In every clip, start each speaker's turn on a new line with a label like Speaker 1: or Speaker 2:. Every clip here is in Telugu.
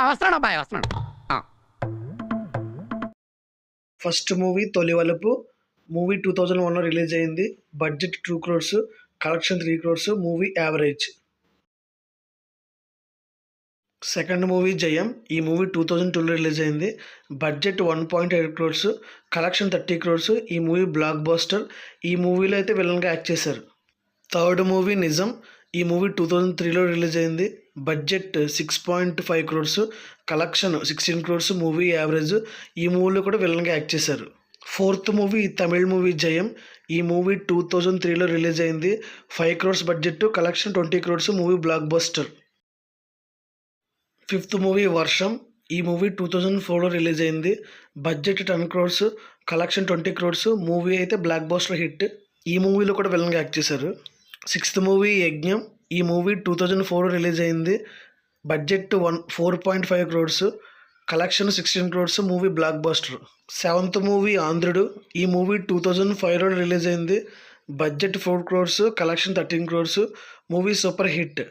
Speaker 1: వస్తున్నాను అబ్బాయి, వస్తున్నాను.
Speaker 2: ఫస్ట్ మూవీ తొలి వలుపు. మూవీ 2001లో రిలీజ్ అయింది. Budget 2 crores, collection 3 crores, movie average. Second movie జయం. ఈ మూవీ 2002లో రిలీజ్ అయింది. Budget 1.8 crores, collection 30 crores. ఈ మూవీ బ్లాక్ బస్టర్. ఈ మూవీలో అయితే విలన్గా యాక్ట్ చేశారు. థర్డ్ మూవీ నిజం. ఈ మూవీ 2003లో రిలీజ్ అయింది. Budget 6.5 crores, collection 16 crores, movie average. ఈ మూవీలో కూడా విలన్గా యాక్ట్ చేశారు. ఫోర్త్ మూవీ తమిళ్ మూవీ జయం. ఈ మూవీ 2003లో రిలీజ్ అయింది. 5 crores budget, collection 20 crores, movie block buster. Fifth movie వర్షం. ఈ మూవీ 2004లో రిలీజ్ అయింది. Budget 10 crores, collection 20 crores, movie అయితే బ్లాక్ బస్టర్ హిట్. ఈ మూవీలో కూడా విలన్గా యాక్ట్ చేశారు. Sixth movie Yagnam. ఈ మూవీ 2004 రిలీజ్ అయింది. Budget 4.5 crores, collection 16 crores, movie blockbuster. Seventh movie Andhrudu. ఈ మూవీ 2005లో రిలీజ్ అయింది. Budget 4 crores, collection 13 crores, movie super hit.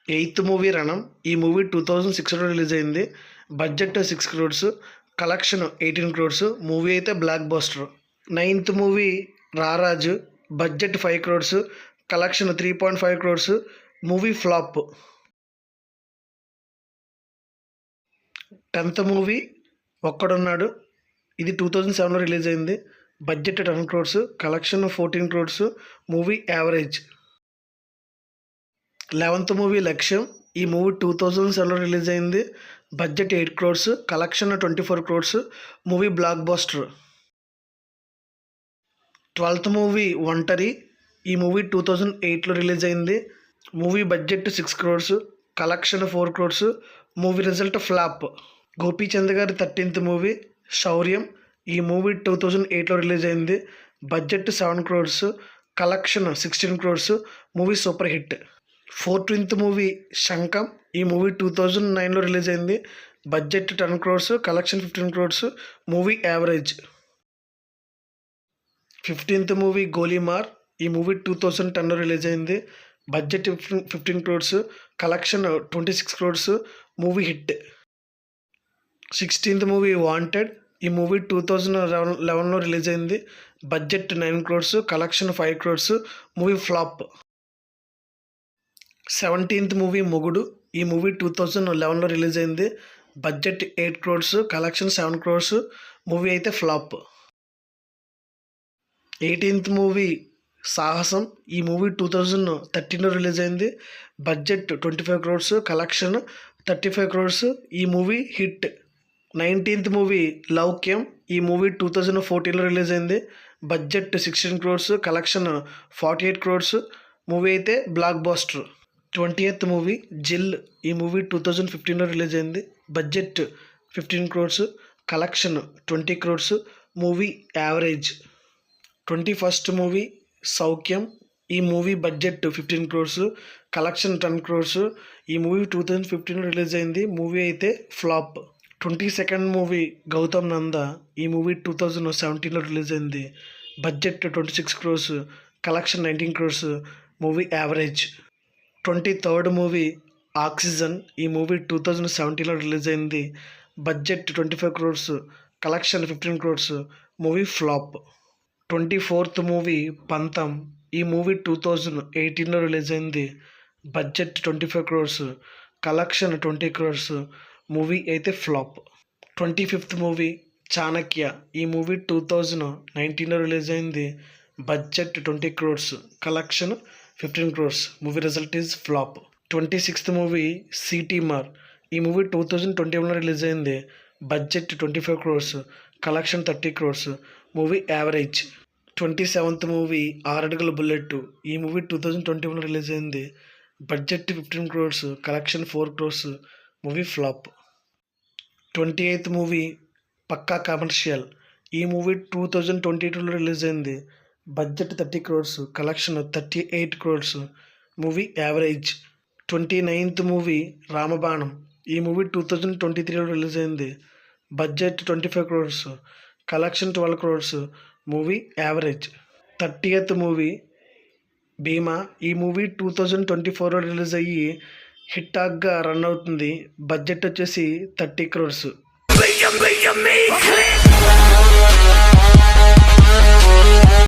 Speaker 2: Eighth movie Ranam. ఈ మూవీ 2006లో రిలీజ్ అయింది. Budget 6 crores, collection 18 crores, movie అయితే blockbuster. Ninth movie Raraju. Budget 5 crores, collection 3.5 crores, movie flop. 10th movie Okkadunnadu. ఇది 2007లో రిలీజ్ అయింది. Budget 10 crores, collection 14 crores, movie average. 11th movie లక్ష్యం. ఈ మూవీ 2007లో రిలీజ్ అయింది. Budget 8 crores, collection 24 crores, movie block buster. 12th movie ఒంటరి. ఈ మూవీ 2008లో రిలీజ్ అయింది. Movie budget 6 crores, collection 4 crores, movie result flop. Gopichand గారి 13th మూవీ శౌర్యం. ఈ మూవీ 2008లో రిలీజ్ అయింది. Budget 7 crores, collection 16 crores, movie super hit. 14th movie శంఖం. ఈ మూవీ 2009లో రిలీజ్ అయింది. Budget 10 crores, collection 15 crores, movie average. 15th movie Golimaar. ఈ మూవీ 2010లో రిలీజ్ అయింది. Budget 15 crores, collection 26 crores, movie hit. 16th movie wanted. ఈ మూవీ 2011లో రిలీజ్ అయింది. Budget 9 crores, collection 5 crores, movie flop. 17th movie మొగుడు. ఈ మూవీ 2011లో రిలీజ్ అయింది. Budget 8 crores, collection 7 crores, movie అయితే ఫ్లాప్. 18th మూవీ సాహసం. ఈ మూవీ 2013లో రిలీజ్ అయింది. బడ్జెట్ 25 crores, కలెక్షన్ 35 crores, ఈ movie hit. 19th movie Loukyam. ఈ మూవీ 2014లో రిలీజ్ అయింది. Budget 16 crores, collection 48 crores, movie అయితే blockbuster. 20th movie Jil. ఈ మూవీ 2015లో రిలీజ్ అయింది. Budget 15 crores, collection 20 crores, movie average. 21st movie Soukhyam. ఈ movie budget 15 crores, collection 10 crores, ఈ మూవీ 2015లో రిలీజ్ అయింది. మూవీ అయితే flop. 22nd movie Gautham Nanda. ఈ మూవీ 2017లో రిలీజ్ అయింది. Budget 26 crores, collection 19 crores, movie average. 23rd movie oxygen. ఈ మూవీ 2017లో రిలీజ్ అయింది. Budget 25 crores, collection 15 crores, movie flop. 24th movie పంతం. ఈ మూవీ 2018లో రిలీజ్ అయింది. Budget 25 crores, collection 20 crores, movie అయితే ఫ్లాప్. 25th movie Chanakya. ఈ మూవీ 2019లో రిలీజ్ అయింది. Budget 20 crores, collection 15 crores, movie result is flop. 26th movie city మార్. ఈ మూవీ 2021లో రిలీజ్ అయింది. Budget 25 crores, collection 30 crores, movie average. 27th movie Aaradugula bullet. ఈ మూవీ 2021లో రిలీజ్ అయింది. Budget 15 crores, collection 4 crores, movie flop. 28th movie Pakka commercial. ఈ మూవీ 2022లో రిలీజ్ అయింది. Budget 30 crores, collection 38 crores, movie average. 29th movie Ramabanam. ఈ మూవీ 2023లో రిలీజ్ అయింది. Budget 25 crores, collection 12 crores, movie average. 30th movie Bhimaa ఈ మూవీ 2024 రిలీజ్ అయ్యి హిట్ టాక్గా రన్ అవుతుంది. బడ్జెట్ వచ్చేసి 30 crores.